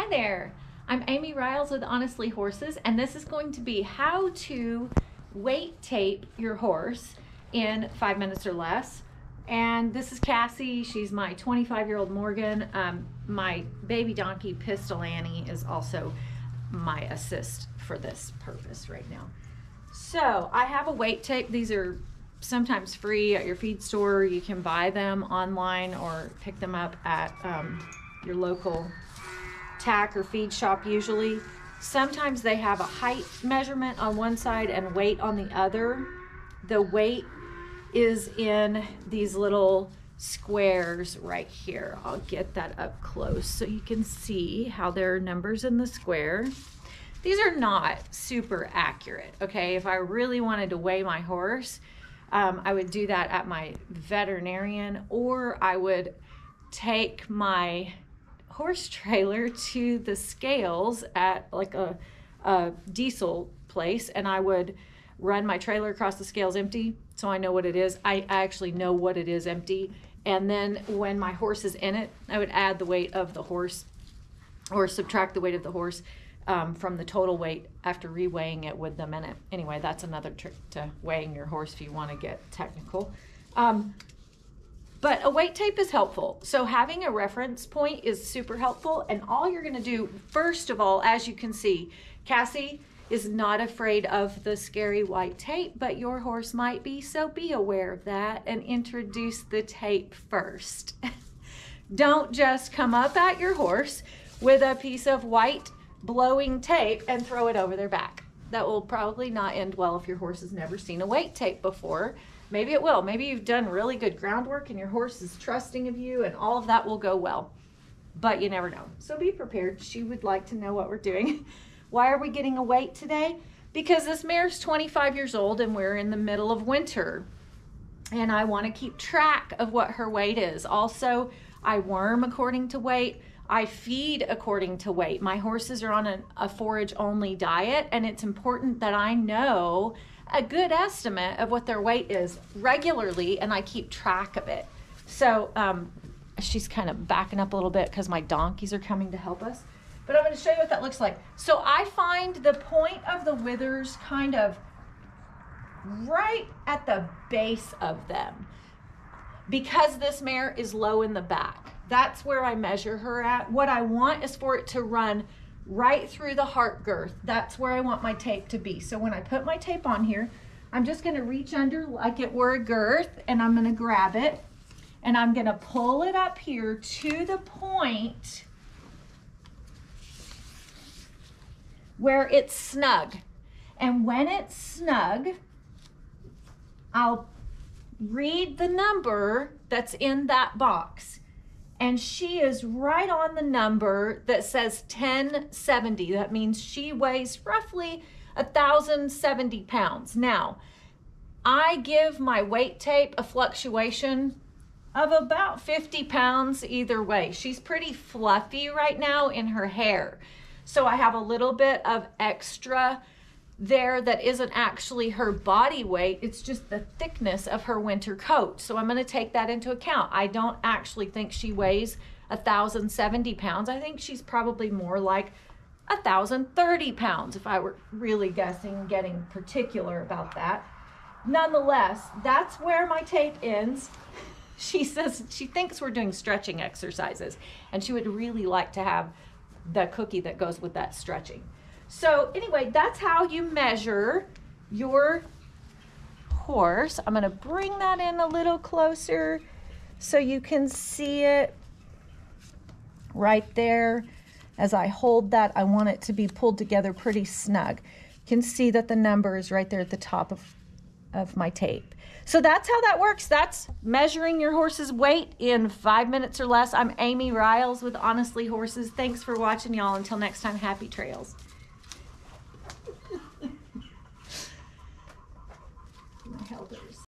Hi there, I'm Amy Riles with Honestly Horses, and this is going to be how to weight tape your horse in 5 minutes or less. And this is Cassie. She's my 25-year-old Morgan. My baby donkey Pistol Annie is also my assist for this purpose right now. So I have a weight tape. These are sometimes free at your feed store. You can buy them online or pick them up at your local tack or feed shop usually. Sometimes they have a height measurement on one side and weight on the other. The weight is in these little squares right here. I'll get that up close so you can see how there are numbers in the square. These are not super accurate, okay? If I really wanted to weigh my horse, I would do that at my veterinarian, or I would take my horse trailer to the scales at like a diesel place, and I would run my trailer across the scales empty so I know what it is. I actually know what it is empty, and then when my horse is in it, I would add the weight of the horse or subtract the weight of the horse from the total weight after re-weighing it with them in it. Anyway, that's another trick to weighing your horse if you want to get technical. But a weight tape is helpful. So having a reference point is super helpful. And all you're gonna do, first of all, as you can see, Cassie is not afraid of the scary white tape, but your horse might be, so be aware of that and introduce the tape first. Don't just come up at your horse with a piece of white blowing tape and throw it over their back. That will probably not end well if your horse has never seen a weight tape before. Maybe it will. Maybe you've done really good groundwork and your horse is trusting of you and all of that will go well, but you never know. So be prepared. She would like to know what we're doing. Why are we getting a weight today? Because this mare's 25 years old and we're in the middle of winter and I want to keep track of what her weight is. Also, I worm according to weight. I feed according to weight. My horses are on a forage only diet, and it's important that I know a good estimate of what their weight is regularly, and I keep track of it. So she's kind of backing up a little bit because my donkeys are coming to help us. But I'm going to show you what that looks like. So I find the point of the withers kind of right at the base of them because this mare is low in the back. That's where I measure her at. What I want is for it to run right through the heart girth. That's where I want my tape to be. So when I put my tape on here, I'm just gonna reach under like it were a girth, and I'm gonna grab it, and I'm gonna pull it up here to the point where it's snug. And when it's snug, I'll read the number that's in that box. And she is right on the number that says 1070. That means she weighs roughly 1,070 pounds. Now, I give my weight tape a fluctuation of about 50 pounds either way. She's pretty fluffy right now in her hair. So I have a little bit of extra there that isn't actually her body weight, it's just the thickness of her winter coat. So I'm going to take that into account. I don't actually think she weighs 1,070 pounds. I think she's probably more like 1,030 pounds if I were really guessing, getting particular about that. Nonetheless, that's where my tape ends. She says she thinks we're doing stretching exercises and she would really like to have the cookie that goes with that stretching. So anyway, that's how you measure your horse. I'm going to bring that in a little closer so you can see it right there. As I hold that, I want it to be pulled together pretty snug. You can see that the number is right there at the top of my tape. So that's how that works. That's measuring your horse's weight in 5 minutes or less. I'm Amy Riles with Honestly Horses. Thanks for watching, y'all. Until next time, happy trails.